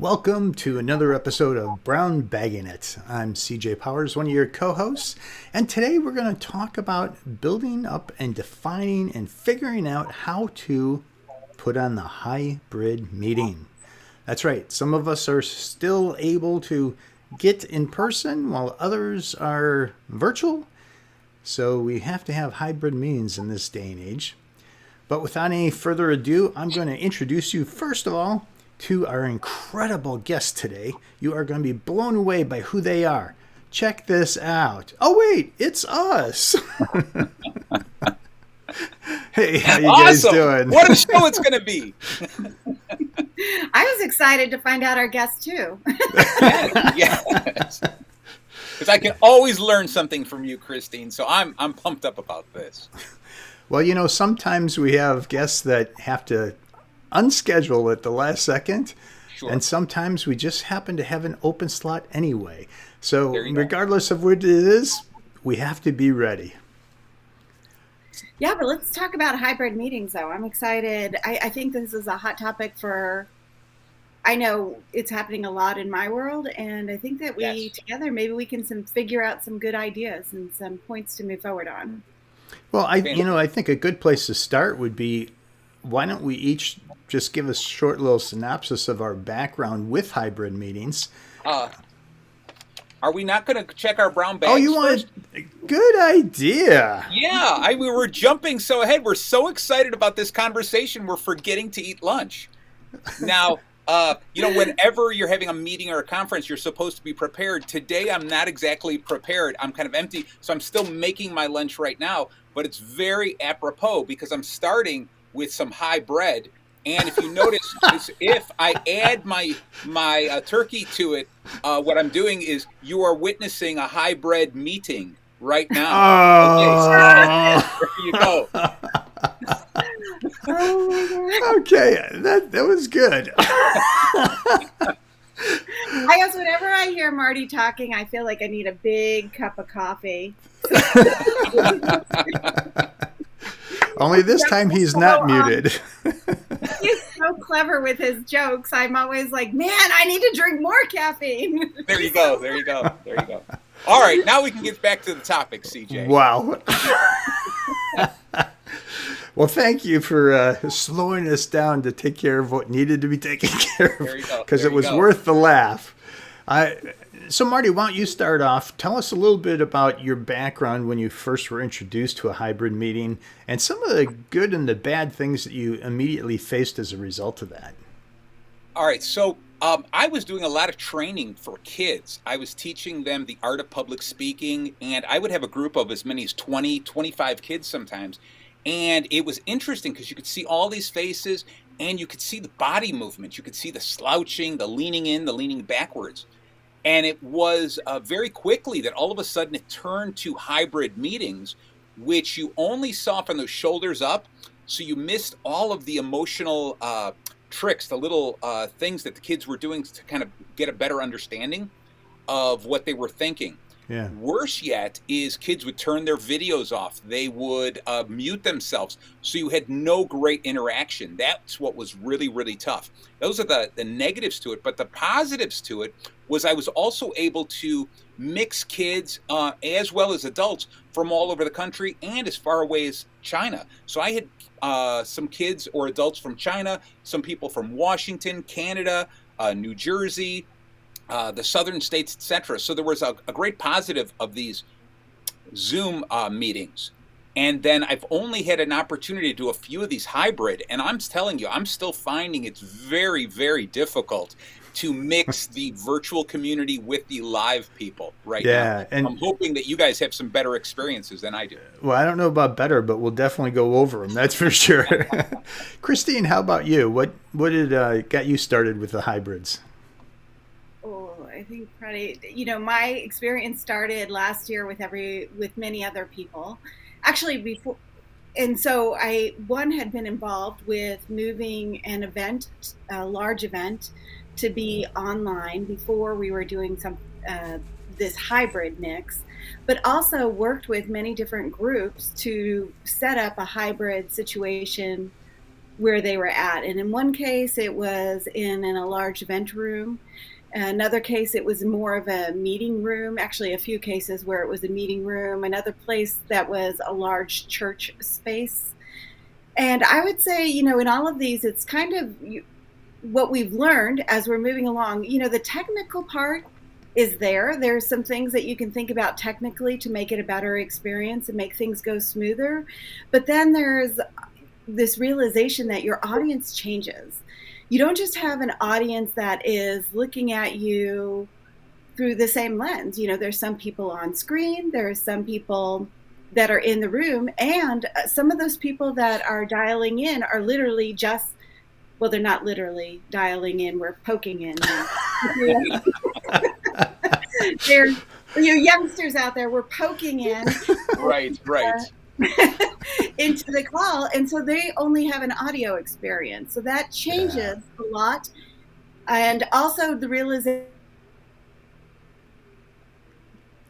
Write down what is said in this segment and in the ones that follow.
Welcome to another episode of Brown Bagging It. I'm CJ Powers, one of your co-hosts, and today we're going to talk about building up and defining and figuring out how to put on the hybrid meeting. That's right, some of us are still able to get in person while others are virtual, so we have to have hybrid meetings in this day and age. But without any further ado, I'm going to introduce you first of all to our incredible guest today. You are going to be blown away by who they are. Check this out. Oh, wait, it's us. Hey, how you guys doing? What a show it's going to be. I was excited to find out our guest, too. Yes. Because I can always learn something from you, Christine, so I'm pumped up about this. Well, you know, sometimes we have guests that have to unschedule at the last second, sure. And sometimes we just happen to have an open slot anyway. So regardless of what it is, we have to be ready. Yeah, but let's talk about hybrid meetings, though. I'm excited. I think this is a hot topic I know it's happening a lot in my world, and I think that we together, maybe we can figure out some good ideas and some points to move forward on. Well, I think a good place to start would be, why don't we each just give a short little synopsis of our background with hybrid meetings? Are we not going to check our brown bags? Oh, you want? Good idea. Yeah, we were jumping so ahead. We're so excited about this conversation, we're forgetting to eat lunch. Now, whenever you're having a meeting or a conference, you're supposed to be prepared. Today, I'm not exactly prepared. I'm kind of empty, so I'm still making my lunch right now. But it's very apropos because I'm starting with some high bread. And if you notice, if I add my turkey to it, what I'm doing is you are witnessing a hybrid meeting right now. Oh. Okay, so there you go. Okay, that was good. I guess whenever I hear Marty talking, I feel like I need a big cup of coffee. Only this time he's not muted. He's so clever with his jokes. I'm always like, man, I need to drink more caffeine. There you go. All right, now we can get back to the topic, CJ. Wow. Well, thank you for slowing us down to take care of what needed to be taken care of, because it was worth the laugh. So, Marty, why don't you start off? Tell us a little bit about your background when you first were introduced to a hybrid meeting and some of the good and the bad things that you immediately faced as a result of that. All right, so I was doing a lot of training for kids. I was teaching them the art of public speaking, and I would have a group of as many as 20, 25 kids sometimes. And it was interesting because you could see all these faces and you could see the body movement. You could see the slouching, the leaning in, the leaning backwards. And it was very quickly that all of a sudden it turned to hybrid meetings, which you only saw from the shoulders up. So you missed all of the emotional tricks, the little things that the kids were doing to kind of get a better understanding of what they were thinking. Yeah. Worse yet is kids would turn their videos off. They would mute themselves. So you had no great interaction. That's what was really, really tough. Those are the negatives to it. But the positives to it was I was also able to mix kids as well as adults from all over the country and as far away as China. So I had some kids or adults from China, some people from Washington, Canada, New Jersey, the southern states, etc. So there was a great positive of these Zoom meetings. And then I've only had an opportunity to do a few of these hybrid. And I'm telling you, I'm still finding it's very, very difficult to mix the virtual community with the live people right now. And I'm hoping that you guys have some better experiences than I do. Well, I don't know about better, but we'll definitely go over them. That's for sure. Christine, how about you? What did got you started with the hybrids? I think probably, my experience started last year with many other people, actually before. And so one had been involved with moving an event, a large event, to be online before we were doing this hybrid mix, but also worked with many different groups to set up a hybrid situation where they were at. And in one case, it was in a large event room. Another case, it was more of a meeting room. Actually, a few cases where it was a meeting room. Another place that was a large church space. And I would say, in all of these, it's kind of what we've learned as we're moving along. The technical part is there. There's some things that you can think about technically to make it a better experience and make things go smoother. But then there's this realization that your audience changes. You don't just have an audience that is looking at you through the same lens. There's some people on screen, there's some people that are in the room, and some of those people that are dialing in are literally just, well, they're not literally dialing in, we're poking in. There's youngsters out there, we're poking in. Right. Into the call, and so they only have an audio experience, so that changes a lot. And also the realization,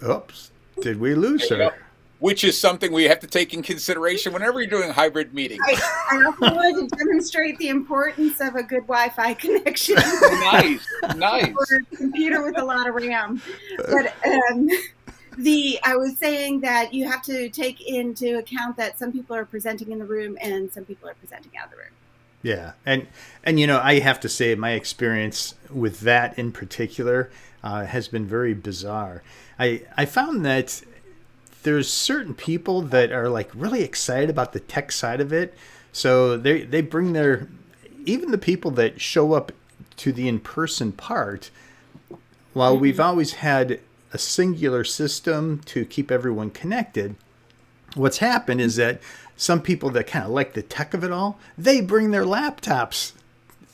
oops, did we lose her? Which is something we have to take in consideration whenever you're doing hybrid meetings. I also wanted to demonstrate the importance of a good Wi-Fi connection. Nice. Or a computer with a lot of RAM. But I was saying that you have to take into account that some people are presenting in the room and some people are presenting out of the room. Yeah. And I have to say my experience with that in particular has been very bizarre. I found that there's certain people that are like really excited about the tech side of it. So they bring even the people that show up to the in-person part, while we've always had a singular system to keep everyone connected, what's happened is that some people that kind of like the tech of it all, they bring their laptops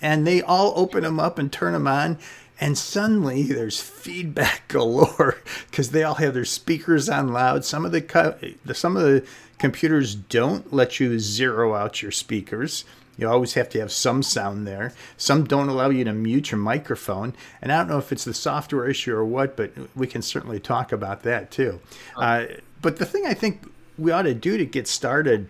and they all open them up and turn them on. And suddenly there's feedback galore because they all have their speakers on loud. Some of the computers don't let you zero out your speakers. You always have to have some sound there. Some don't allow you to mute your microphone. And I don't know if it's the software issue or what, but we can certainly talk about that too. But the thing I think we ought to do to get started,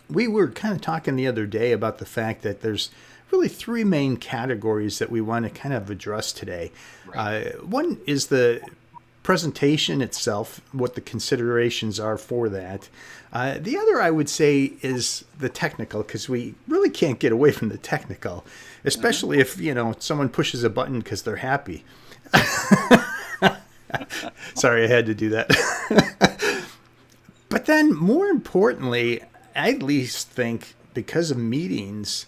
we were kind of talking the other day about the fact that there's really three main categories that we want to kind of address today. Right. One is the presentation itself, what the considerations are for that. The other, I would say, is the technical, because we really can't get away from the technical, especially if, someone pushes a button because they're happy. Sorry, I had to do that. But then, more importantly, I at least think because of meetings,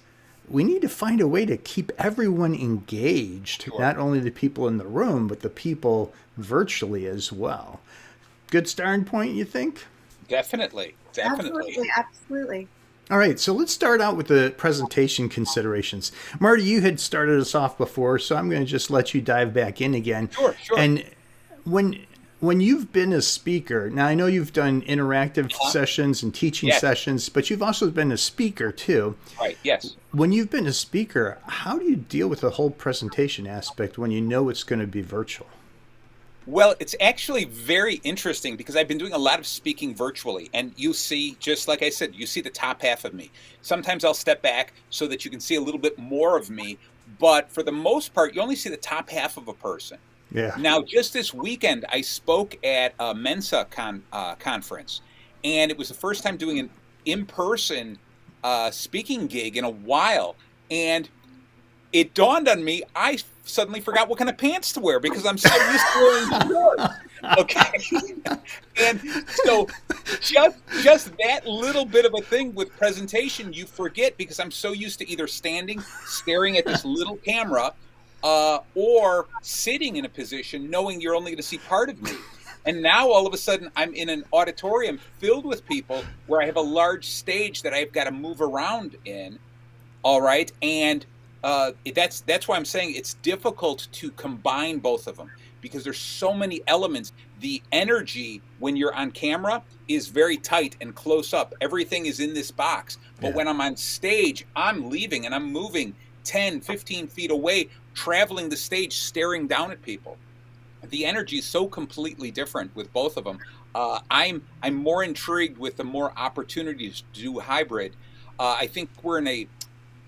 we need to find a way to keep everyone engaged, sure. Not only the people in the room, but the people virtually as well. Good starting point, you think? Definitely. Absolutely. All right, so let's start out with the presentation considerations. Marty, you had started us off before, so I'm going to just let you dive back in again. Sure. And when you've been a speaker, now I know you've done interactive sessions and teaching sessions, but you've also been a speaker too. Right, yes. When you've been a speaker, how do you deal with the whole presentation aspect when you know it's going to be virtual? Well, it's actually very interesting because I've been doing a lot of speaking virtually, and you see, just like I said, you see the top half of me. Sometimes I'll step back so that you can see a little bit more of me, but for the most part, you only see the top half of a person. Yeah. Now, just this weekend, I spoke at a Mensa conference, and it was the first time doing an in-person speaking gig in a while, and it dawned on me, I suddenly forgot what kind of pants to wear because I'm so used to wearing shorts. Okay. And so just that little bit of a thing with presentation, you forget because I'm so used to either standing, staring at this little camera, or sitting in a position knowing you're only going to see part of me. And now all of a sudden I'm in an auditorium filled with people where I have a large stage that I've got to move around in. All right. And that's why I'm saying it's difficult to combine both of them because there's so many elements. The energy when you're on camera is very tight and close up. Everything is in this box. But when I'm on stage, I'm leaving and I'm moving 10, 15 feet away, traveling the stage, staring down at people. The energy is so completely different with both of them. I'm more intrigued with the more opportunities to do hybrid. I think we're in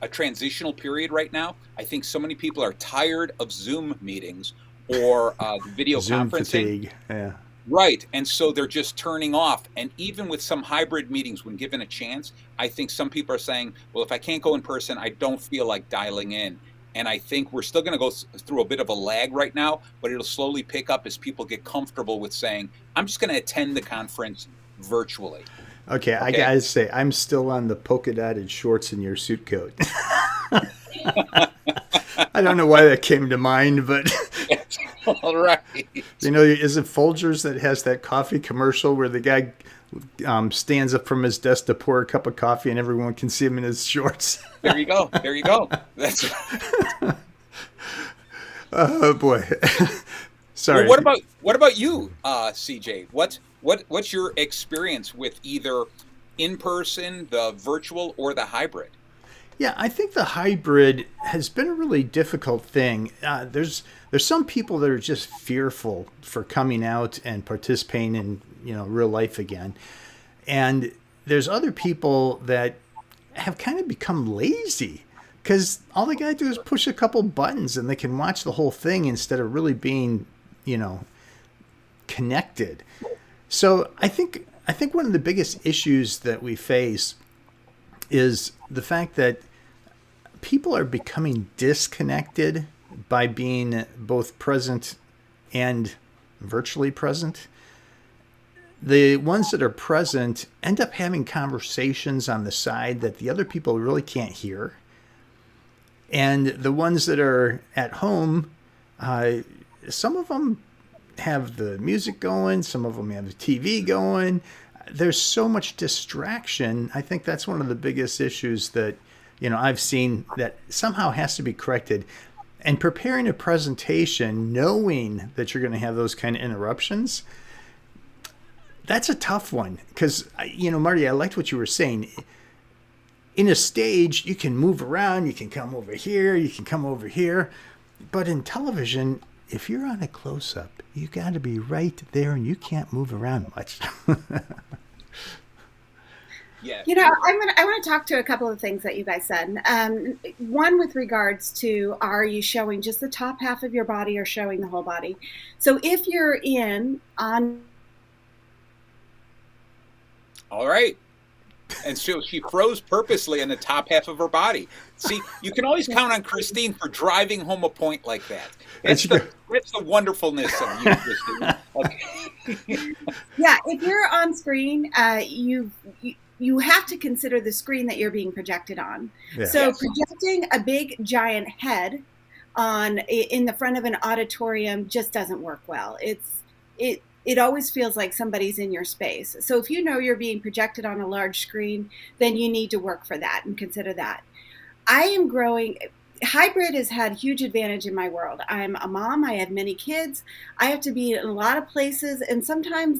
a transitional period right now. I think so many people are tired of Zoom meetings or video Zoom conferencing. fatigue. Yeah. Right. And so they're just turning off. And even with some hybrid meetings, when given a chance, I think some people are saying, well, if I can't go in person, I don't feel like dialing in. And I think we're still going to go through a bit of a lag right now, but it'll slowly pick up as people get comfortable with saying, I'm just going to attend the conference virtually. Okay, I gotta say, I'm still on the polka dotted shorts in your suit coat. I don't know why that came to mind, but all right. You know, is it Folgers that has that coffee commercial where the guy stands up from his desk to pour a cup of coffee and everyone can see him in his shorts? There you go. There you go. That's. Oh boy. Sorry. Well, what about you, CJ? What's your experience with either in person, the virtual, or the hybrid? Yeah, I think the hybrid has been a really difficult thing. There's some people that are just fearful for coming out and participating in real life again, and there's other people that have kind of become lazy because all they gotta do is push a couple buttons and they can watch the whole thing instead of really being connected. So I think one of the biggest issues that we face is the fact that people are becoming disconnected by being both present and virtually present. The ones that are present end up having conversations on the side that the other people really can't hear. And the ones that are at home, some of them have the music going, some of them have the TV going. There's so much distraction. I think that's one of the biggest issues that I've seen that somehow has to be corrected. And preparing a presentation, knowing that you're going to have those kind of interruptions, that's a tough one. Because, Marty, I liked what you were saying. In a stage, you can move around, you can come over here, you can come over here. But in television, if you're on a close-up, you got to be right there and you can't move around much. Yeah. I want to talk to a couple of things that you guys said. One with regards to, are you showing just the top half of your body or showing the whole body? So if you're on. All right. And so she froze purposely in the top half of her body. See, you can always count on Christine for driving home a point like that. That's the wonderfulness of you, Christine. Okay. Yeah, if you're on screen, you have to consider the screen that you're being projected on. Yeah. So projecting a big giant head in the front of an auditorium just doesn't work well. It always feels like somebody's in your space. So if you're being projected on a large screen, then you need to work for that and consider that. I am growing. Hybrid has had huge advantage in my world. I'm a mom. I have many kids. I have to be in a lot of places. And sometimes,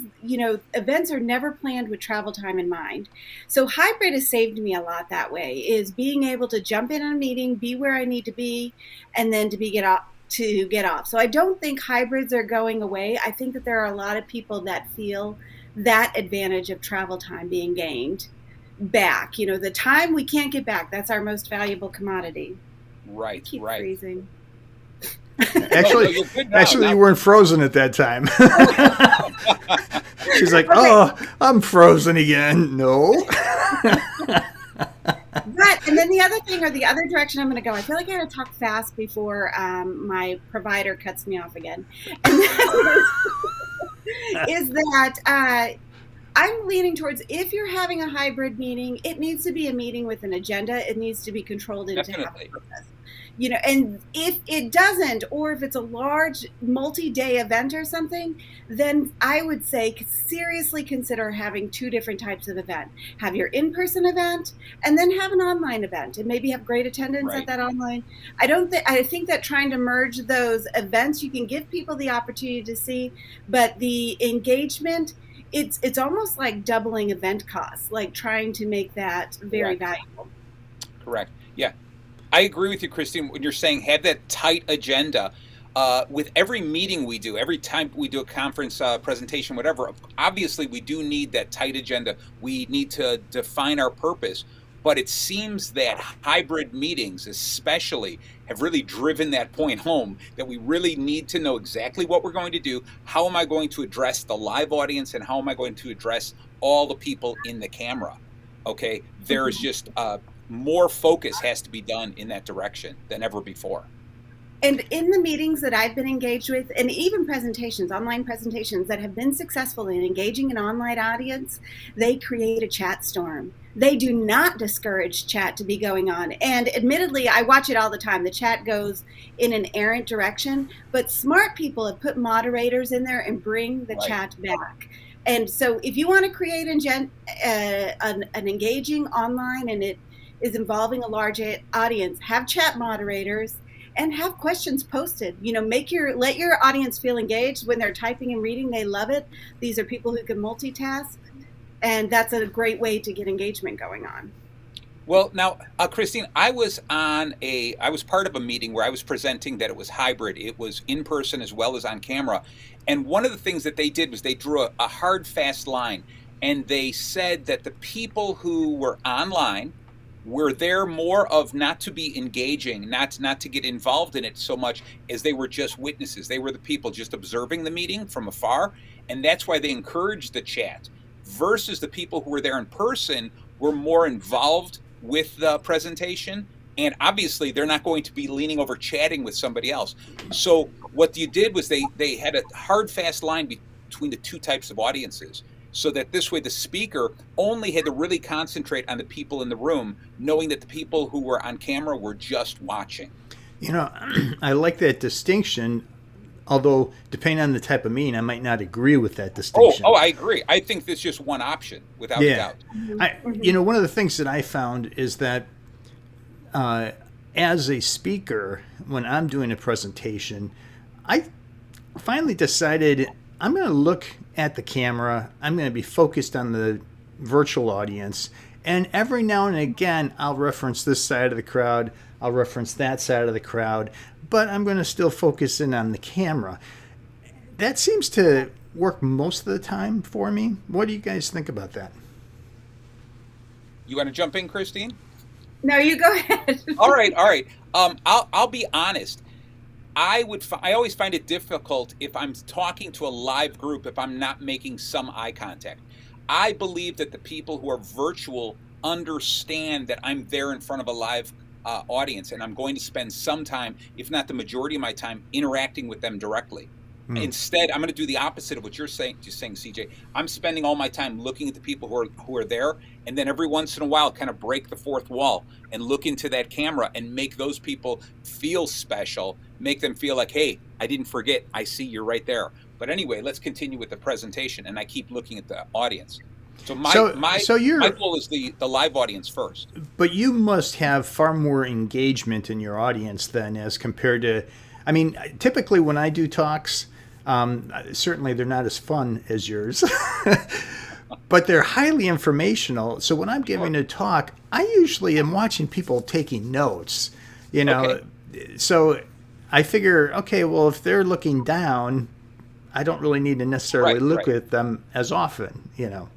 events are never planned with travel time in mind. So hybrid has saved me a lot that way, is being able to jump in on a meeting, be where I need to be, and then to get off. So I don't think hybrids are going away. I think that there are a lot of people that feel that advantage of travel time being gained back. The time we can't get back, that's our most valuable commodity. Right, Keep right. freezing. Actually, you weren't frozen at that time. She's like, oh, I'm frozen again. No. And then the other thing, or the other direction I'm going to go, I feel like I got to talk fast before my provider cuts me off again. And that is that I'm leaning towards, if you're having a hybrid meeting, it needs to be a meeting with an agenda. It needs to be controlled into half a purpose. And if it doesn't, or if it's a large multi-day event or something, then I would say seriously consider having two different types of event. Have your in-person event and then have an online event and maybe have great attendance at that online. I think that trying to merge those events, you can give people the opportunity to see, but the engagement, it's almost like doubling event costs, like trying to make that very valuable. Correct. Yeah. I agree with you, Christine, when you're saying have that tight agenda. With every meeting we do, every time we do a conference presentation, whatever, obviously we do need that tight agenda. We need to define our purpose. But it seems that hybrid meetings especially have really driven that point home, that we really need to know exactly what we're going to do. How am I going to address the live audience, and how am I going to address all the people in the camera? Okay, there's just more focus has to be done in that direction than ever before. And in the meetings that I've been engaged with, and even presentations, online presentations that have been successful in engaging an online audience, they create a chat storm. They do not discourage chat to be going on. And admittedly, I watch it all the time. The chat goes in an errant direction, but smart people have put moderators in there and bring the chat back. And so if you want to create an engaging online, and it is involving a large audience, have chat moderators and have questions posted. Let your audience feel engaged when they're typing and reading. They love it. These are people who can multitask, and that's a great way to get engagement going on. Well, now, Christine, I was part of a meeting where I was presenting that it was hybrid. It was in person as well as on camera. And one of the things that they did was they drew a hard, fast line. And they said that the people who were online were there more of not to be engaging, not to get involved in it so much as they were just witnesses. They were the people just observing the meeting from afar. And that's why they encouraged the chat, versus the people who were there in person were more involved with the presentation, and obviously they're not going to be leaning over chatting with somebody else. So what you did was they had a hard, fast line between the two types of audiences, so that this way the speaker only had to really concentrate on the people in the room, knowing that the people who were on camera were just watching. I like that distinction, although depending on the type of meeting, I might not agree with that distinction. Oh, I agree. I think there's just one option, without a doubt. One of the things that I found is that as a speaker, when I'm doing a presentation, I finally decided I'm going to look at the camera. I'm going to be focused on the virtual audience. And every now and again, I'll reference this side of the crowd. I'll reference that side of the crowd. But I'm going to still focus in on the camera. That seems to work most of the time for me. What do you guys think about that? You want to jump in, Christine? No, you go ahead. All right. I'll be honest. I always find it difficult if I'm talking to a live group if I'm not making some eye contact. I believe that the people who are virtual understand that I'm there in front of a live audience, and I'm going to spend some time, if not the majority of my time, interacting with them directly. Instead, I'm going to do the opposite of what you're saying, CJ. I'm spending all my time looking at the people who are there, and then every once in a while kind of break the fourth wall and look into that camera and make those people feel special, make them feel like, hey, I didn't forget, I see you're right there. But anyway, let's continue with the presentation, and I keep looking at the audience. So my goal is the live audience first. But you must have far more engagement in your audience than as compared to, typically when I do talks, certainly they're not as fun as yours, but they're highly informational. So when I'm giving a talk, I usually am watching people taking notes, So I figure, okay, well, if they're looking down, I don't really need to necessarily look at them as often, Of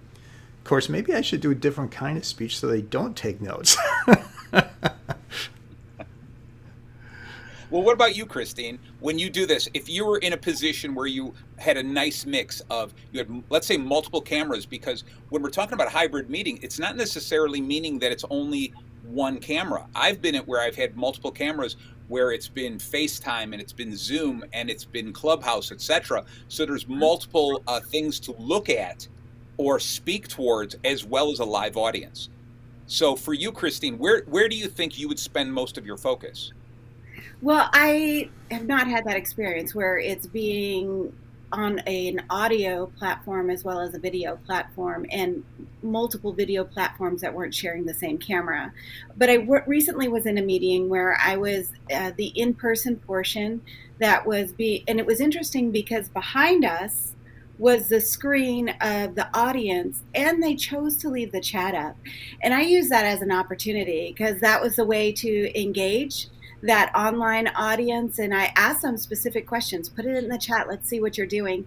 course, maybe I should do a different kind of speech so they don't take notes. Well, what about you, Christine? When you do this, if you were in a position where you had a nice mix of, you had, let's say, multiple cameras, because when we're talking about a hybrid meeting, it's not necessarily meaning that it's only one camera. I've been at where I've had multiple cameras where it's been FaceTime and it's been Zoom and it's been Clubhouse, etc. So there's multiple things to look at or speak towards, as well as a live audience. So for you, Christine, where do you think you would spend most of your focus? Well, I have not had that experience where it's being on an audio platform as well as a video platform, and multiple video platforms that weren't sharing the same camera. But I recently was in a meeting where I was the in-person portion that was and it was interesting because behind us was the screen of the audience, and they chose to leave the chat up. And I use that as an opportunity because that was the way to engage that online audience, and I asked them specific questions. Put it in the chat. Let's see what you're doing.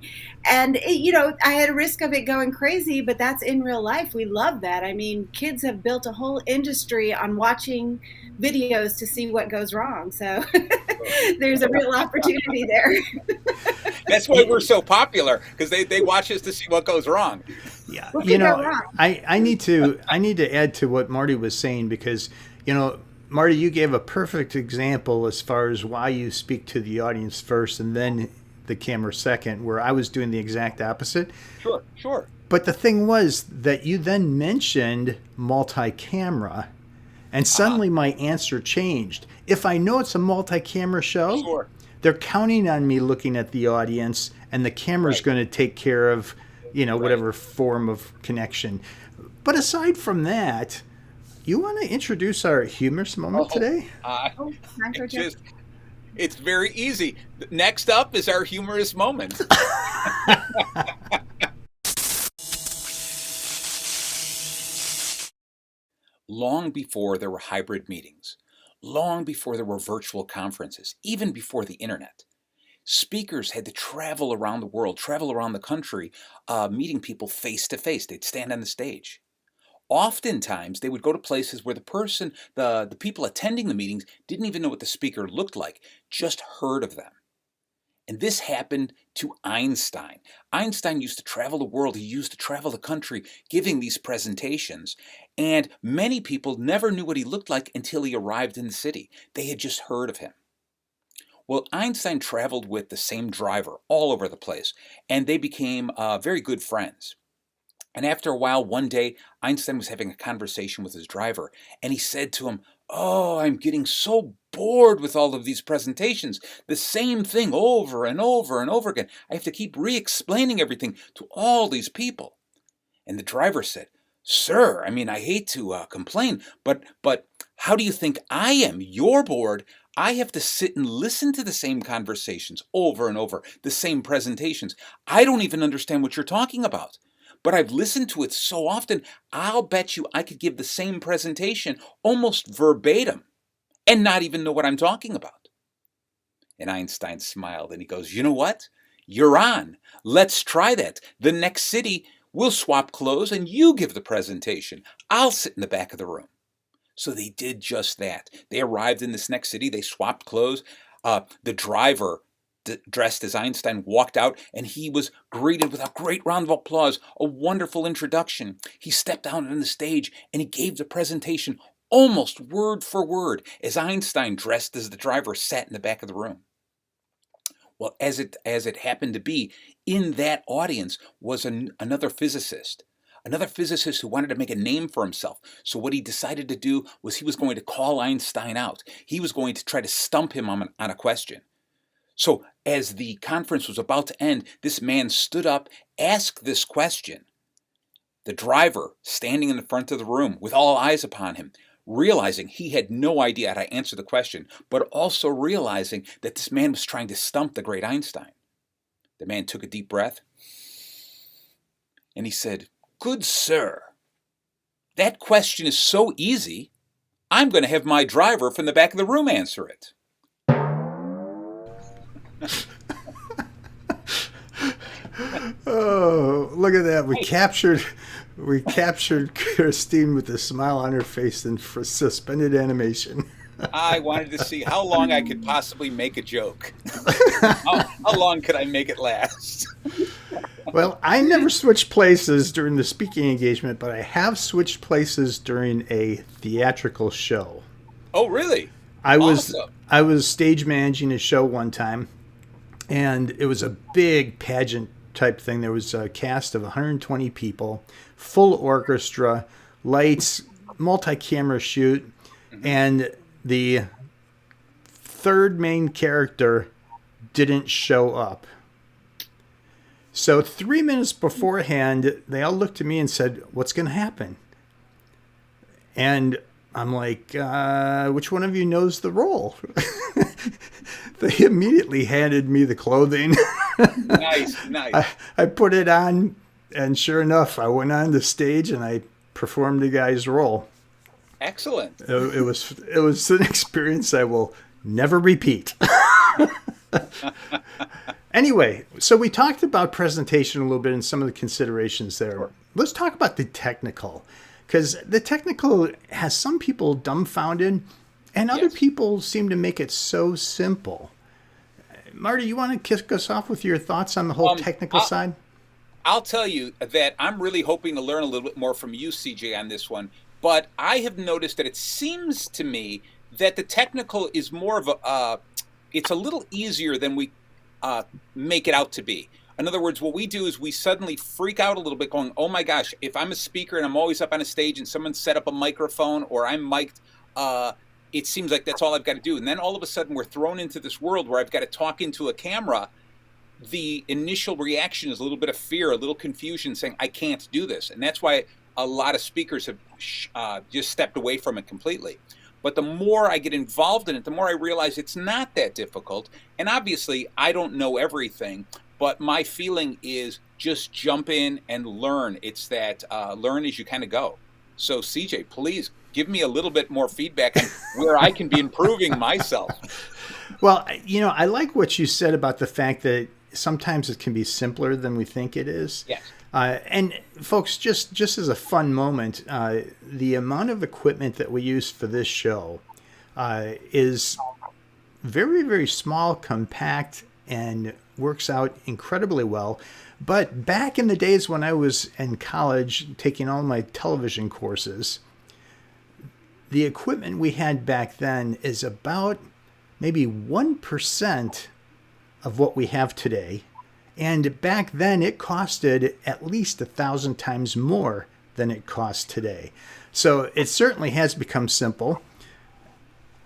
And I had a risk of it going crazy, but that's in real life. We love that. I mean, kids have built a whole industry on watching videos to see what goes wrong. So there's a real opportunity there. That's why we're so popular, because they watch us to see what goes wrong. Yeah, What could go wrong? I need to add to what Marty was saying, because Marty, you gave a perfect example as far as why you speak to the audience first and then the camera second, where I was doing the exact opposite. Sure. But the thing was that you then mentioned multi-camera, and suddenly my answer changed. If I know it's a multi-camera show, Sure. They're counting on me looking at the audience, and the camera's going to take care of, whatever form of connection. But aside from that, you want to introduce our humorous moment today? It's very easy. Next up is our humorous moment. Long before there were hybrid meetings, long before there were virtual conferences, even before the internet, speakers had to travel around the world, travel around the country, meeting people face to face. They'd stand on the stage. Oftentimes, they would go to places where the people attending the meetings didn't even know what the speaker looked like, just heard of them. And this happened to Einstein. Einstein used to travel the world. He used to travel the country giving these presentations. And many people never knew what he looked like until he arrived in the city. They had just heard of him. Well, Einstein traveled with the same driver all over the place, and they became very good friends. And after a while, one day, Einstein was having a conversation with his driver, and he said to him, "Oh, I'm getting so bored with all of these presentations. The same thing over and over and over again. I have to keep re-explaining everything to all these people." And the driver said, "Sir, I hate to complain, but how do you think I am? You're bored. I have to sit and listen to the same conversations over and over, the same presentations. I don't even understand what you're talking about. But I've listened to it so often, I'll bet you I could give the same presentation almost verbatim and not even know what I'm talking about." And Einstein smiled and he goes, "You know what? You're on. Let's try that. The next city, we'll swap clothes and you give the presentation. I'll sit in the back of the room." So they did just that. They arrived in this next city. They swapped clothes. The driver, dressed as Einstein, walked out, and he was greeted with a great round of applause, a wonderful introduction. He stepped down on the stage, and he gave the presentation almost word for word as Einstein, dressed as the driver, sat in the back of the room. Well, as it happened to be, in that audience was another physicist who wanted to make a name for himself. So what he decided to do was he was going to call Einstein out. He was going to try to stump him on a question. So as the conference was about to end, this man stood up, asked this question. The driver, standing in the front of the room with all eyes upon him, realizing he had no idea how to answer the question, but also realizing that this man was trying to stump the great Einstein. The man took a deep breath, and he said, "Good sir, that question is so easy, I'm going to have my driver from the back of the room answer it." Oh, look at that. We captured Christine with a smile on her face in suspended animation. I wanted to see how long I could possibly make a joke. How long could I make it last? Well, I never switched places during the speaking engagement, but I have switched places during a theatrical show. Oh, really? Awesome. I was stage managing a show one time, and it was a big pageant type thing. There was a cast of 120 people, full orchestra, lights, multi-camera shoot, and the third main character didn't show up. So 3 minutes beforehand, they all looked at me and said, "What's going to happen?" And I'm like, "Which one of you knows the role?" They immediately handed me the clothing. Nice. I put it on, and sure enough, I went on the stage and I performed the guy's role. Excellent. It was an experience I will Never repeat. Anyway, so we talked about presentation a little bit and some of the considerations there. Sure. Let's talk about the technical, because the technical has some people dumbfounded and other Yes. people seem to make it so simple. Marty, you want to kick us off with your thoughts on the whole technical side? I'll tell you that I'm really hoping to learn a little bit more from you, CJ, on this one. But I have noticed that it seems to me that the technical is more of it's a little easier than we make it out to be. In other words, what we do is we suddenly freak out a little bit going, oh my gosh, if I'm a speaker and I'm always up on a stage and someone set up a microphone or I'm mic'd, it seems like that's all I've got to do. And then all of a sudden we're thrown into this world where I've got to talk into a camera. The initial reaction is a little bit of fear, a little confusion, saying, I can't do this. And that's why a lot of speakers have just stepped away from it completely. But the more I get involved in it, the more I realize it's not that difficult. And obviously, I don't know everything, but my feeling is just jump in and learn. It's that learn as you kind of go. So CJ, please give me a little bit more feedback on where I can be improving myself. Well, I like what you said about the fact that sometimes it can be simpler than we think it is. Yes. And folks, just as a fun moment, the amount of equipment that we use for this show is very, very small, compact, and works out incredibly well. But back in the days when I was in college taking all my television courses, the equipment we had back then is about maybe 1% of what we have today. And back then it costed at least 1,000 times more than it costs today. So it certainly has become simple.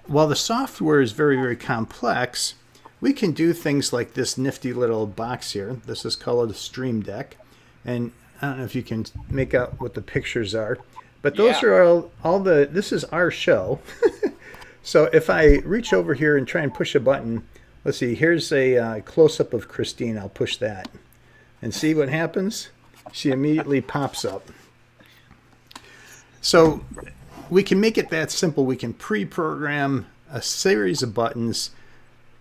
While the software is very, very complex, we can do things like this nifty little box here. This is called a Stream Deck. And I don't know if you can make out what the pictures are, but those are all the, this is our show. So if I reach over here and try and push a button, let's see, here's a close-up of Christine. I'll push that. And see what happens? She immediately pops up. So we can make it that simple. We can pre-program a series of buttons,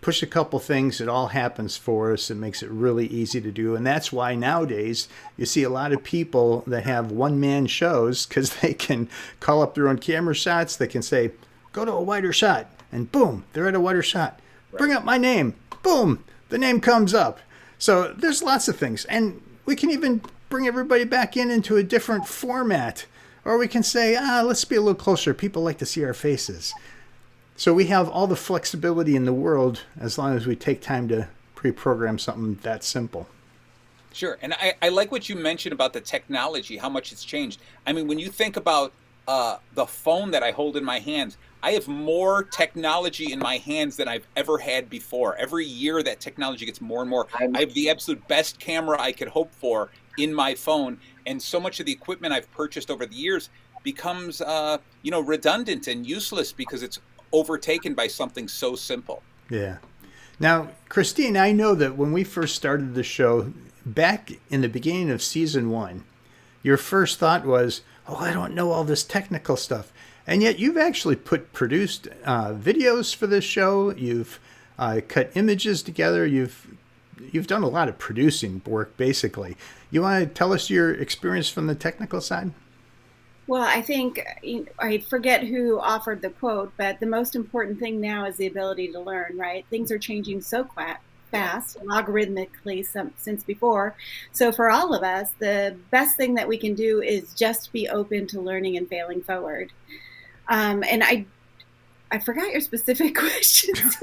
push a couple things, it all happens for us. It makes it really easy to do. And that's why nowadays you see a lot of people that have one-man shows because they can call up their own camera shots. They can say, go to a wider shot, and boom, they're at a wider shot. Bring up my name. Boom, the name comes up. So there's lots of things. And we can even bring everybody back into a different format. Or we can say, let's be a little closer. People like to see our faces. So we have all the flexibility in the world as long as we take time to pre-program something that simple. Sure. And I like what you mentioned about the technology, how much it's changed. I mean, when you think about the phone that I hold in my hands, I have more technology in my hands than I've ever had before. Every year that technology gets more and more. I have the absolute best camera I could hope for in my phone. And so much of the equipment I've purchased over the years becomes, redundant and useless because it's overtaken by something so simple. Yeah. Now, Christine, I know that when we first started the show, back in the beginning of season 1, your first thought was, I don't know all this technical stuff. And yet you've actually produced videos for this show. You've cut images together. You've done a lot of producing work, basically. You want to tell us your experience from the technical side? Well, I think, I forget who offered the quote, but the most important thing now is the ability to learn, right? Things are changing so fast, logarithmically since before. So for all of us, the best thing that we can do is just be open to learning and failing forward. And I forgot your specific questions.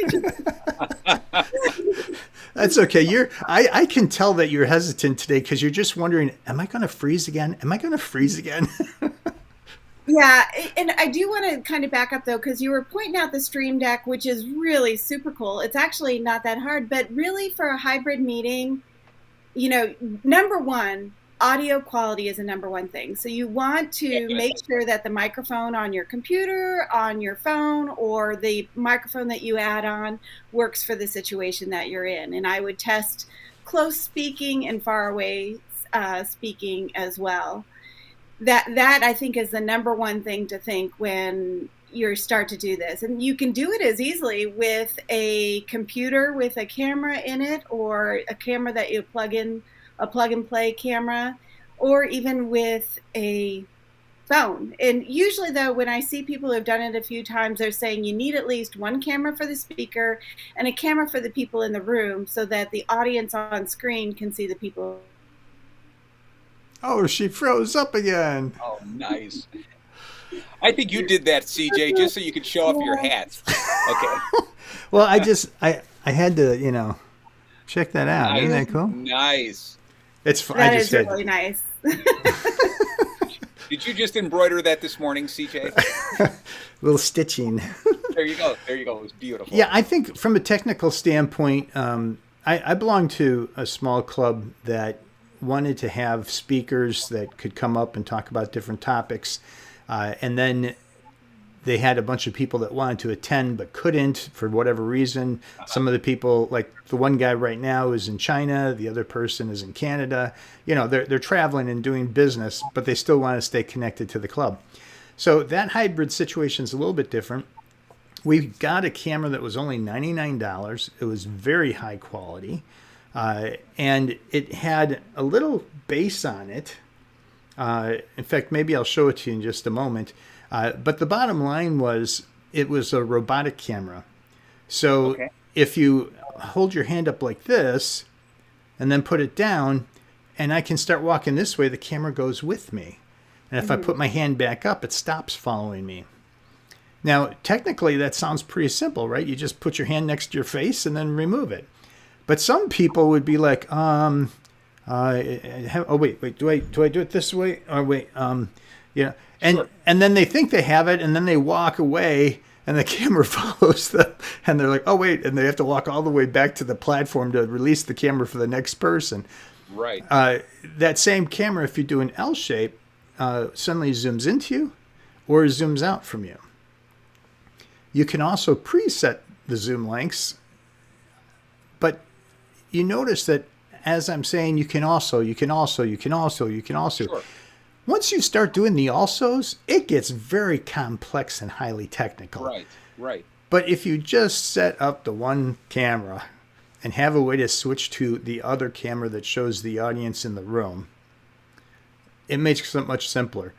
That's okay. I can tell that you're hesitant today because you're just wondering, am I going to freeze again? Am I going to freeze again? Yeah, and I do want to kind of back up, though, because you were pointing out the Stream Deck, which is really super cool. It's actually not that hard, but really for a hybrid meeting, number one, audio quality is a number one thing. So you want to make sure that the microphone on your computer, on your phone, or the microphone that you add on works for the situation that you're in. And I would test close speaking and far away speaking as well. that I think is the number one thing to think when you start to do this. And you can do it as easily with a computer with a camera in it, or a camera that you plug in, a plug and play camera, or even with a phone. And usually, though, when I see people who have done it a few times, they're saying you need at least one camera for the speaker and a camera for the people in the room, so that the audience on screen can see the people. Oh, she froze up again. Oh, nice. I think you did that, CJ, just so you could show off your hats. Okay. Well, I had to, check that out. Nice. Isn't that cool? Nice. That is really nice. Did you just embroider that this morning, CJ? Little stitching. There you go. It was beautiful. Yeah, I think from a technical standpoint, I belong to a small club that wanted to have speakers that could come up and talk about different topics. And then they had a bunch of people that wanted to attend but couldn't for whatever reason. Some of the people, like the one guy right now is in China, the other person is in Canada. They're traveling and doing business, but they still want to stay connected to the club. So that hybrid situation is a little bit different. We got a camera that was only $99. It was very high quality. And it had a little base on it. In fact, maybe I'll show it to you in just a moment. But the bottom line was it was a robotic camera. So if you hold your hand up like this and then put it down, and I can start walking this way, the camera goes with me. And if I put my hand back up, it stops following me. Now, technically, that sounds pretty simple, right? You just put your hand next to your face and then remove it. But some people would be like, oh wait, do I do it this way? Or wait, and Sure. and then they think they have it, and then they walk away, and the camera follows them, and they're like, oh wait, and they have to walk all the way back to the platform to release the camera for the next person. Right. That same camera, if you do an L shape, suddenly zooms into you or zooms out from you. You can also preset the zoom lengths, but you notice that as I'm saying, you can also. Sure. Once you start doing the alsos, it gets very complex and highly technical. Right. But if you just set up the one camera and have a way to switch to the other camera that shows the audience in the room, it makes it much simpler.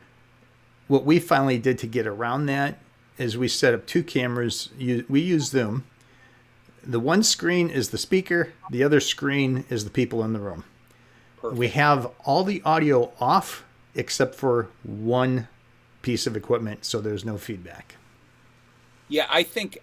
What we finally did to get around that is we set up two cameras. We use Zoom. The one screen is the speaker. The other screen is the people in the room. Perfect. We have all the audio off except for one piece of equipment, so there's no feedback. Yeah, I think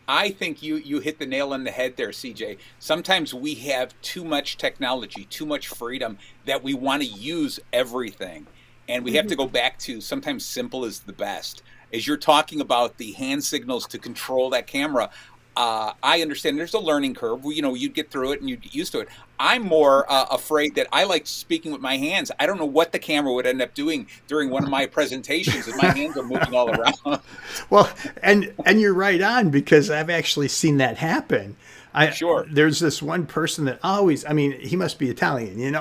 you hit the nail on the head there, CJ. Sometimes we have too much technology, too much freedom that we want to use everything. And we have to go back to sometimes simple is the best. As you're talking about the hand signals to control that camera, I understand there's a learning curve. You'd get through it and you'd get used to it. I'm more afraid that I like speaking with my hands. I don't know what the camera would end up doing during one of my presentations if my hands are moving all around. Well, and you're right on, because I've actually seen that happen. Sure. There's this one person that always, he must be Italian,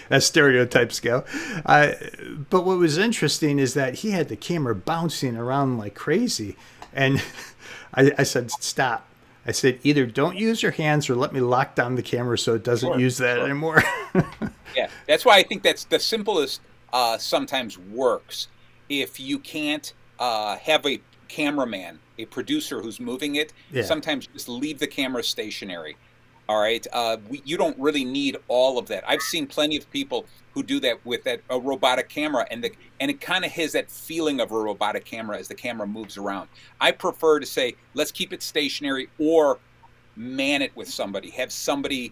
as stereotypes go. But what was interesting is that he had the camera bouncing around like crazy. And I said, stop. I said, either don't use your hands or let me lock down the camera so it doesn't use that anymore. Yeah, that's why I think that's the simplest sometimes works. If you can't have a cameraman, a producer who's moving it, sometimes just leave the camera stationary. All right. You don't really need all of that. I've seen plenty of people who do that with a robotic camera, and it kind of has that feeling of a robotic camera as the camera moves around. I prefer to say, let's keep it stationary or man it with somebody, have somebody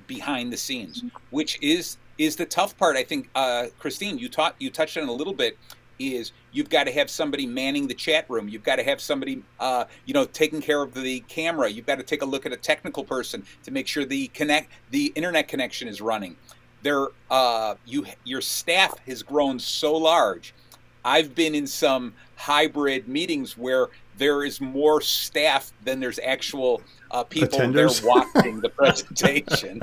behind the scenes, which is the tough part. I think, Christine, you touched on a little bit, is you've got to have somebody manning the chat room. You've got to have somebody, taking care of the camera. You've got to take a look at a technical person to make sure the internet connection is running. Your staff has grown so large. I've been in some hybrid meetings where there is more staff than there's actual people Attenders. there watching the presentation.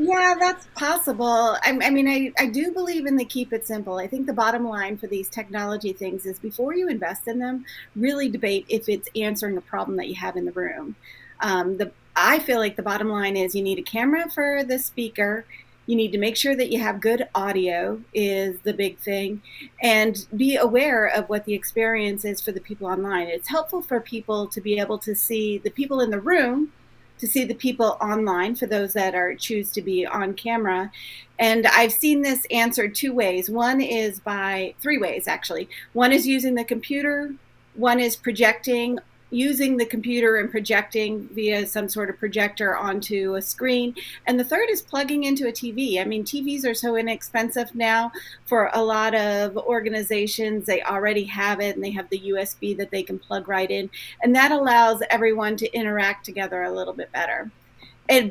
Yeah, that's possible. I mean, I do believe in the keep it simple. I think the bottom line for these technology things is before you invest in them, really debate if it's answering a problem that you have in the room. I feel like the bottom line is you need a camera for the speaker. You need to make sure that you have good audio is the big thing, and be aware of what the experience is for the people online. It's helpful for people to be able to see the people in the room, to see the people online for those that are choose to be on camera. And I've seen this answered two ways. One is by three ways, actually. One is using the computer, one is projecting, using the computer and projecting via some sort of projector onto a screen. And the third is plugging into a TV. I mean, TVs are so inexpensive now for a lot of organizations. They already have it, and they have the USB that they can plug right in. And that allows everyone to interact together a little bit better.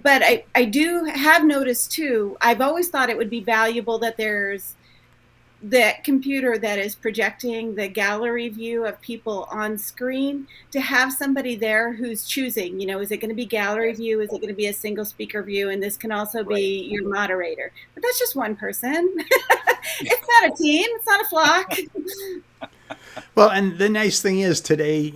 But I do have noticed too, I've always thought it would be valuable that there's that computer that is projecting the gallery view of people on screen, to have somebody there who's choosing, is it going to be gallery view? Is it going to be a single speaker view? And this can also be your moderator. But that's just one person. It's not a team. It's not a flock. Well, and the nice thing is today,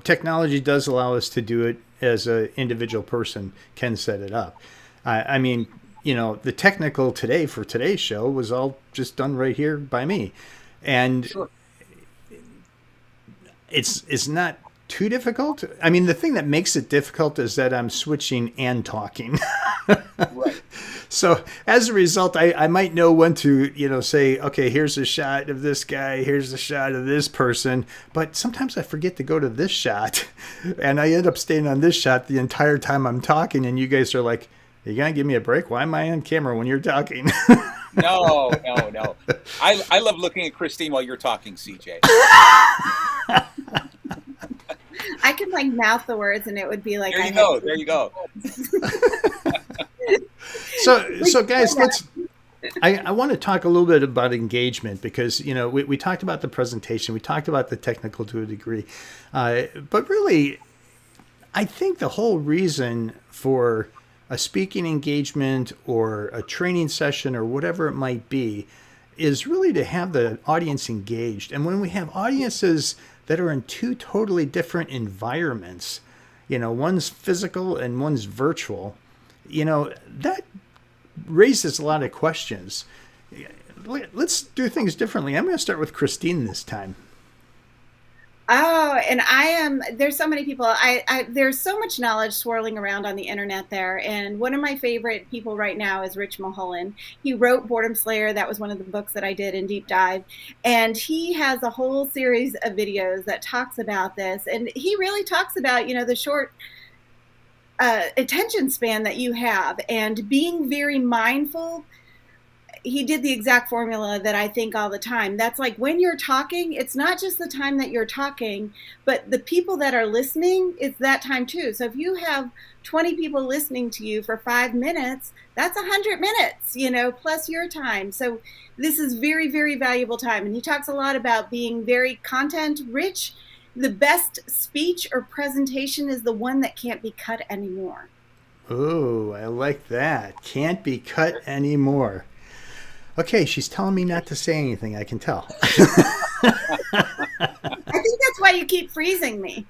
technology does allow us to do it as an individual person can set it up. I mean, the technical today for today's show was all just done right here by me. And Sure. It's not too difficult. I mean, the thing that makes it difficult is that I'm switching and talking. Right. So as a result, I might know when to, say, okay, here's a shot of this guy, here's a shot of this person. But sometimes I forget to go to this shot, and I end up staying on this shot the entire time I'm talking. And you guys are like, are you going to give me a break? Why am I on camera when you're talking? No. I love looking at Christine while you're talking, CJ. I could mouth the words and it would be like, There you go. So guys, I want to talk a little bit about engagement because, we talked about the presentation, we talked about the technical to a degree, but really, I think the whole reason for a speaking engagement or a training session or whatever it might be is really to have the audience engaged. And when we have audiences that are in two totally different environments, one's physical and one's virtual, that raises a lot of questions. Let's do things differently. I'm going to start with Christine this time. Oh, and there's so many people, there's so much knowledge swirling around on the internet there. And one of my favorite people right now is Rich Mulholland. He wrote Boredom Slayer. That was one of the books that I did in Deep Dive. And he has a whole series of videos that talks about this. And he really talks about, the short attention span that you have and being very mindful. He did the exact formula that I think all the time. That's like when you're talking, it's not just the time that you're talking, but the people that are listening, it's that time too. So if you have 20 people listening to you for 5 minutes, that's 100 minutes, plus your time. So this is very, very valuable time. And he talks a lot about being very content rich. The best speech or presentation is the one that can't be cut anymore. Oh, I like that. Can't be cut anymore. Okay, she's telling me not to say anything, I can tell. I think that's why you keep freezing me.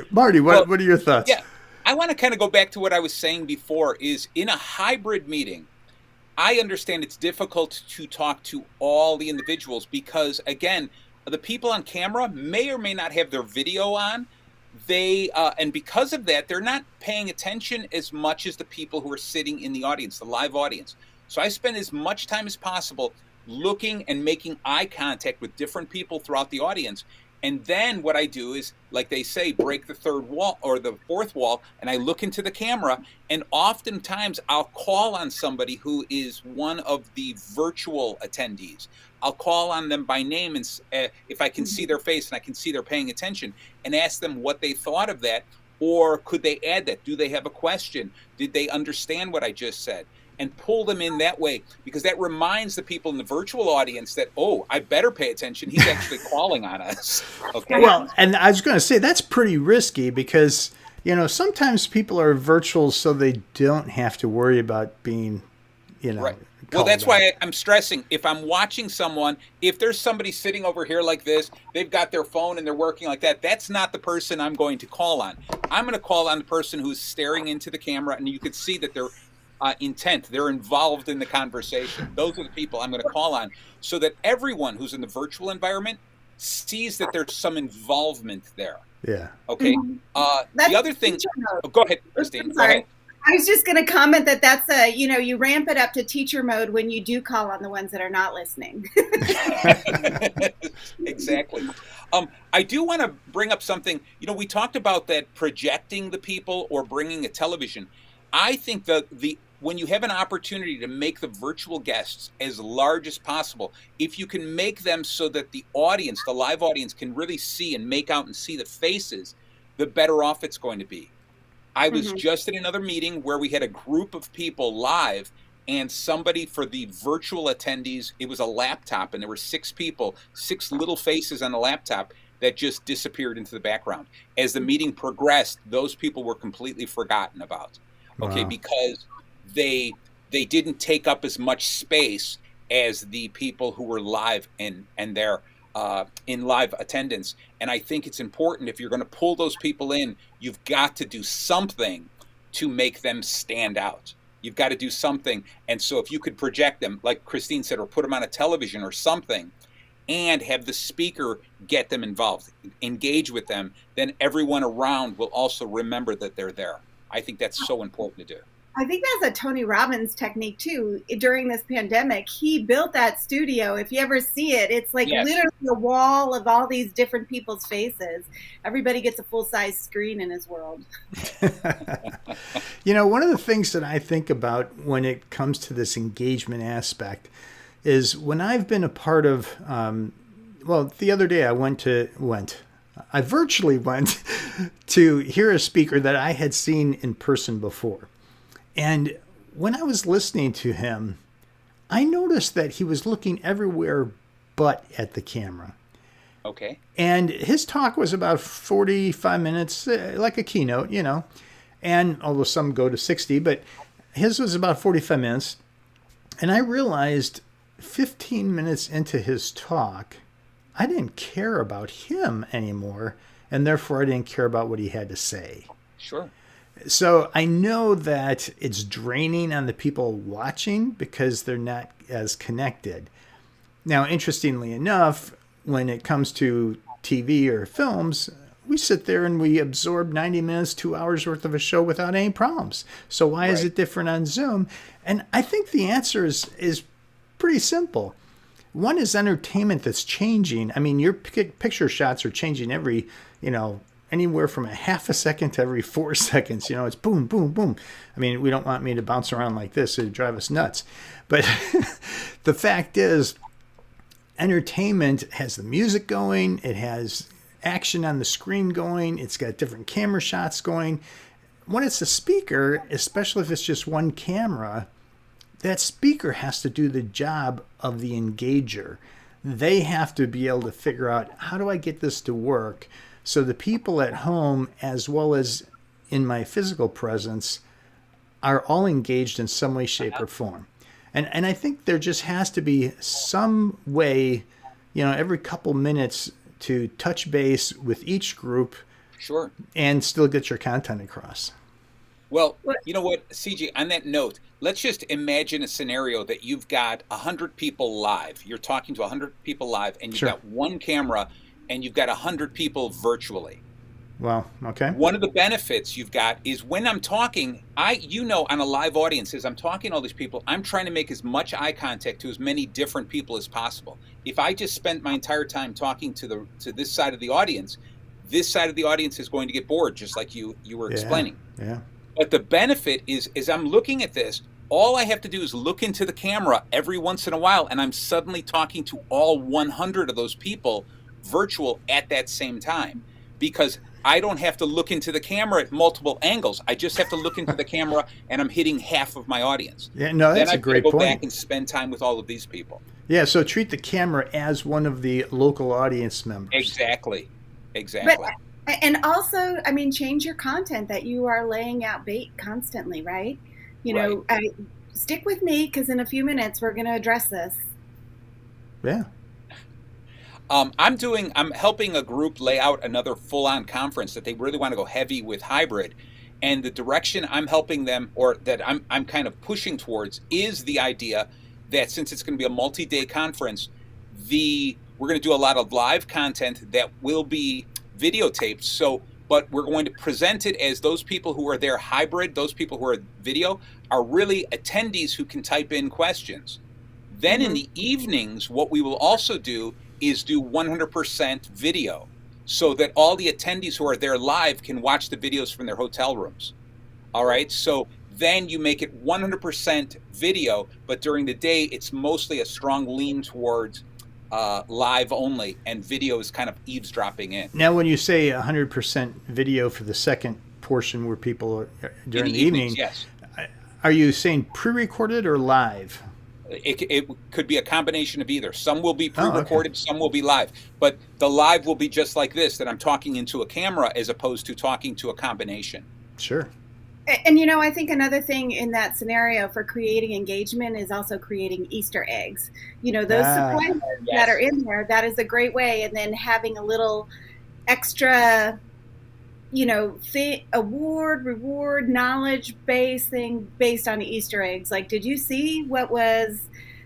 Marty, what are your thoughts? Yeah, I want to kind of go back to what I was saying before, is in a hybrid meeting, I understand it's difficult to talk to all the individuals because, again, the people on camera may or may not have their video on. And because of that, they're not paying attention as much as the people who are sitting in the audience, the live audience. So I spend as much time as possible looking and making eye contact with different people throughout the audience. And then what I do is, like they say, break the third wall or the fourth wall, and I look into the camera, and oftentimes I'll call on somebody who is one of the virtual attendees. I'll call on them by name, and if I can see their face and I can see they're paying attention, and ask them what they thought of that, or could they add that? Do they have a question? Did they understand what I just said? And pull them in that way, because that reminds the people in the virtual audience that, oh, I better pay attention. He's actually calling on us. Okay. Well, and I was going to say that's pretty risky because sometimes people are virtual so they don't have to worry about being, Right. Well, called that's out. why I'm stressing. If I'm watching someone, if there's somebody sitting over here like this, they've got their phone and they're working like that, that's not the person I'm going to call on. I'm going to call on the person who's staring into the camera, and you could see that they're intent. They're involved in the conversation. Those are the people I'm going to call on, so that everyone who's in the virtual environment sees that there's some involvement there. Yeah. Okay. The other thing. Oh, go ahead, Christine. Go ahead. I was just going to comment that's you ramp it up to teacher mode when you do call on the ones that are not listening. Exactly. I do want to bring up something. We talked about that projecting the people or bringing a television. I think when you have an opportunity to make the virtual guests as large as possible, if you can make them so that the audience, the live audience, can really see and make out and see the faces, the better off it's going to be. I was just in another meeting where we had a group of people live, and somebody for the virtual attendees, it was a laptop, and there were 6 people, 6 little faces on the laptop that just disappeared into the background. As the meeting progressed, those people were completely forgotten about. Okay, wow. Because they didn't take up as much space as the people who were live and they're in live attendance. And I think it's important, if you're going to pull those people in, you've got to do something to make them stand out. You've got to do something. And so if you could project them, like Christine said, or put them on a television or something, and have the speaker get them involved, engage with them, then everyone around will also remember that they're there. I think that's so important to do. I think that's a Tony Robbins technique too. During this pandemic, he built that studio. If you ever see it, it's like literally a wall of all these different people's faces. Everybody gets a full-size screen in his world. One of the things that I think about when it comes to this engagement aspect is when I've been a part of, the other day I virtually went to hear a speaker that I had seen in person before. And when I was listening to him, I noticed that he was looking everywhere but at the camera. Okay. And his talk was about 45 minutes, like a keynote, and although some go to 60, but his was about 45 minutes. And I realized 15 minutes into his talk, I didn't care about him anymore, and therefore I didn't care about what he had to say. Sure. So I know that it's draining on the people watching because they're not as connected. Now, interestingly enough, when it comes to TV or films, we sit there and we absorb 90 minutes, 2 hours worth of a show without any problems. So why is it different on Zoom? And I think the answer is pretty simple. One is entertainment that's changing. I mean, your picture shots are changing every, anywhere from a half a second to every 4 seconds. It's boom, boom, boom. I mean, we don't want me to bounce around like this. It'd drive us nuts. But the fact is, entertainment has the music going. It has action on the screen going. It's got different camera shots going. When it's a speaker, especially if it's just one camera, that speaker has to do the job of the engager. They have to be able to figure out, how do I get this to work? So the people at home, as well as in my physical presence, are all engaged in some way, shape, or form. And I think there just has to be some way, every couple minutes to touch base with each group. Sure. And still get your content across. Well, you know what, CJ, on that note, let's just imagine a scenario that you've got 100 people live. You're talking to 100 people live, and you've got one camera, and you've got 100 people virtually. Well, okay. One of the benefits you've got is when I'm talking, on a live audience, as I'm talking to all these people, I'm trying to make as much eye contact to as many different people as possible. If I just spent my entire time talking to this side of the audience, this side of the audience is going to get bored, just like you were explaining. Yeah. But the benefit is, as I'm looking at this, all I have to do is look into the camera every once in a while, and I'm suddenly talking to all 100 of those people virtual at that same time, because I don't have to look into the camera at multiple angles. I just have to look into the camera, and I'm hitting half of my audience. Yeah, no, that's a great point. Then I go back and spend time with all of these people. Yeah, so treat the camera as one of the local audience members. Exactly. But And also, I mean, change your content that you are laying out bait constantly, right? You Right. know, stick with me because in a few minutes we're going to address this. Yeah. I'm helping a group lay out another full-on conference that they really want to go heavy with hybrid. And the direction I'm helping them, or that I'm kind of pushing towards, is the idea that since it's going to be a multi-day conference, we're going to do a lot of live content that will be videotaped. So, but we're going to present it as those people who are there hybrid, those people who are video, are really attendees who can type in questions. Then in the evenings, what we will also do is do 100% video, so that all the attendees who are there live can watch the videos from their hotel rooms. All right. So then you make it 100% video, but during the day, it's mostly a strong lean towards live only, and video is kind of eavesdropping in. Now, when you say 100% video for the second portion where people are during the evening, yes. Are you saying pre-recorded or live? It could be a combination of either. Some will be pre-recorded, some will be live. But the live will be just like this, that I'm talking into a camera as opposed to talking to a combination. Sure. And, you know, I think another thing in that scenario for creating engagement is also creating Easter eggs. You know, those surprises that are in there, that is a great way. And then having a little extra, you know, reward, knowledge-based thing based on Easter eggs. Like, did you see what was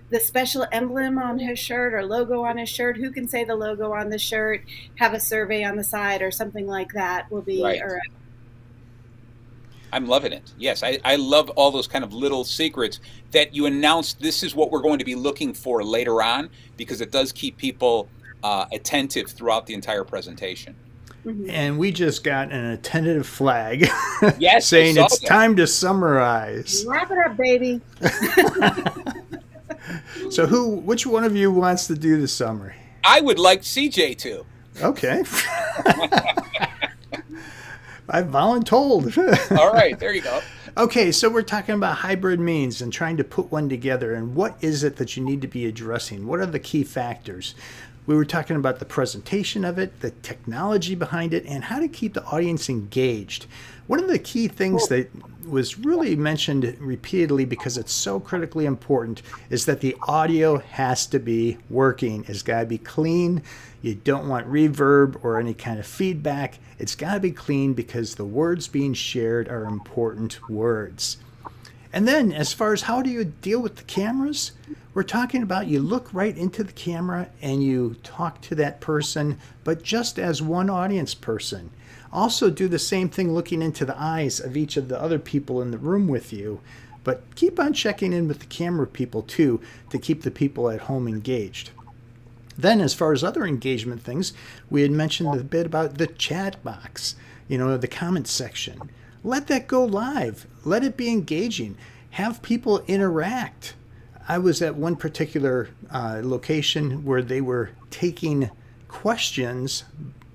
the special emblem on his shirt or logo on his shirt? Who can say the logo on the shirt? Have a survey on the side or something like that will be. Right. Or, I'm loving it. Yes, I love all those kind of little secrets that you announce. This is what we're going to be looking for later on, because it does keep people attentive throughout the entire presentation. And we just got an attentive flag yes, saying it's time to summarize. Wrap it up, baby. So which one of you wants to do the summary? I would like CJ to. Okay. I've voluntold. All right, there you go. Okay, so we're talking about hybrid means and trying to put one together. And what is it that you need to be addressing? What are the key factors? We were talking about the presentation of it, the technology behind it, and how to keep the audience engaged. One of the key things that was really mentioned repeatedly, because it's so critically important, is that the audio has to be working. It's got to be clean. You don't want reverb or any kind of feedback. It's got to be clean because the words being shared are important words. And then as far as how do you deal with the cameras, we're talking about you look right into the camera and you talk to that person, but just as one audience person. Also do the same thing looking into the eyes of each of the other people in the room with you, but keep on checking in with the camera people too to keep the people at home engaged. Then as far as other engagement things, we had mentioned a bit about the chat box, the comment section. Let that go live. Let it be engaging. Have people interact. I was at one particular location where they were taking questions.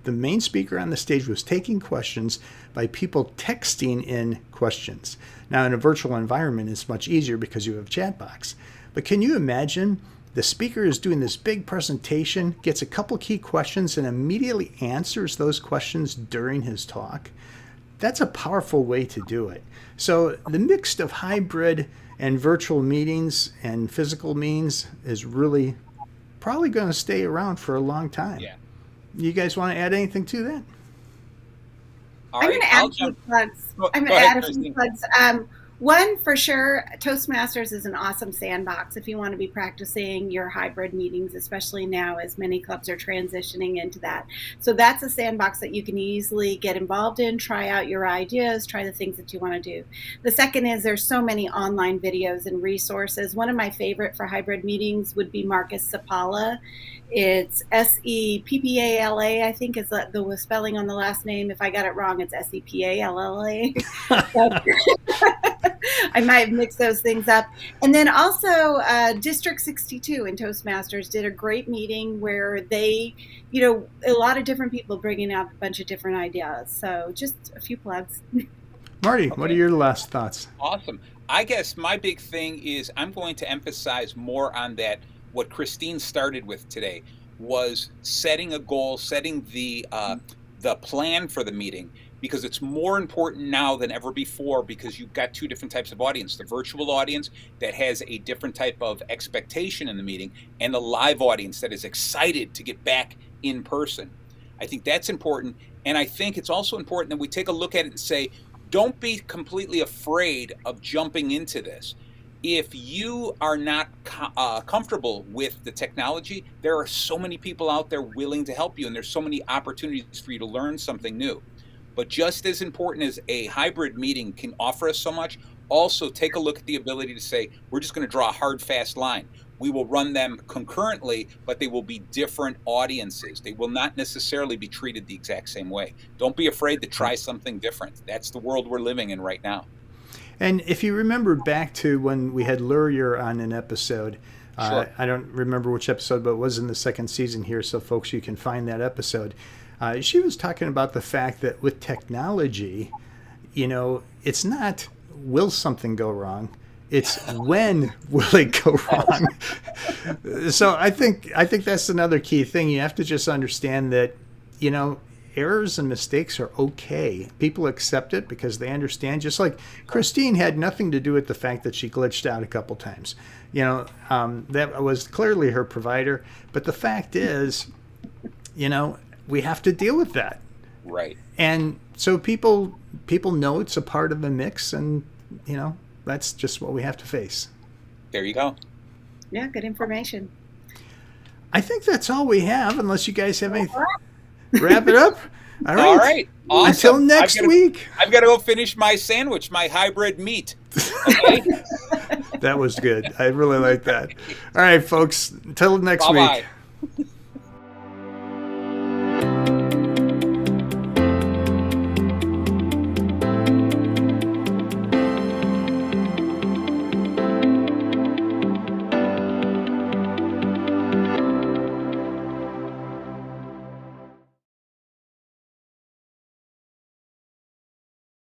The main speaker on the stage was taking questions by people texting in questions. Now, in a virtual environment, it's much easier because you have a chat box. But can you imagine the speaker is doing this big presentation, gets a couple key questions, and immediately answers those questions during his talk? That's a powerful way to do it. So the mix of hybrid and virtual meetings and physical meetings is really probably going to stay around for a long time. Yeah. You guys want to add anything to that? I'm going to add a few plugs. I'm going to add a few plugs. One, for sure, Toastmasters is an awesome sandbox if you want to be practicing your hybrid meetings, especially now as many clubs are transitioning into that. So that's a sandbox that you can easily get involved in, try out your ideas, try the things that you want to do. The second is there's so many online videos and resources. One of my favorite for hybrid meetings would be Marcus Sepala. It's Seppala, I think is the spelling on the last name. If I got it wrong, it's Sepalla. I might have mixed those things up. And then also District 62 in Toastmasters did a great meeting where they, a lot of different people bringing out a bunch of different ideas. So just a few plugs. Marty, What are your last thoughts? Awesome. I guess my big thing is I'm going to emphasize more on that. What Christine started with today was setting a goal, setting the the plan for the meeting, because it's more important now than ever before, because you've got two different types of audience: the virtual audience that has a different type of expectation in the meeting, and the live audience that is excited to get back in person. I think that's important. And I think it's also important that we take a look at it and say, don't be completely afraid of jumping into this. If you are not comfortable with the technology, there are so many people out there willing to help you, and there's so many opportunities for you to learn something new. But just as important as a hybrid meeting can offer us so much, also take a look at the ability to say, we're just going to draw a hard, fast line. We will run them concurrently, but they will be different audiences. They will not necessarily be treated the exact same way. Don't be afraid to try something different. That's the world we're living in right now. And if you remember back to when we had Luria on an episode, Sure. I don't remember which episode, but it was in the second season here, so folks, you can find that episode. She was talking about the fact that with technology, it's not will something go wrong, it's when will it go wrong. So I think that's another key thing. You have to just understand that, errors and mistakes are okay. People accept it because they understand. Just like Christine had nothing to do with the fact that she glitched out a couple times. That was clearly her provider. But the fact is, we have to deal with that. Right. And so people know it's a part of the mix, and that's just what we have to face. There you go. Yeah, good information. I think that's all we have, unless you guys have anything. Wrap it up. All right. All right. Awesome. Until next week. I've got to go finish my sandwich, my hybrid meat. Okay. That was good. I really like that. All right, folks. Until next week. Bye-bye.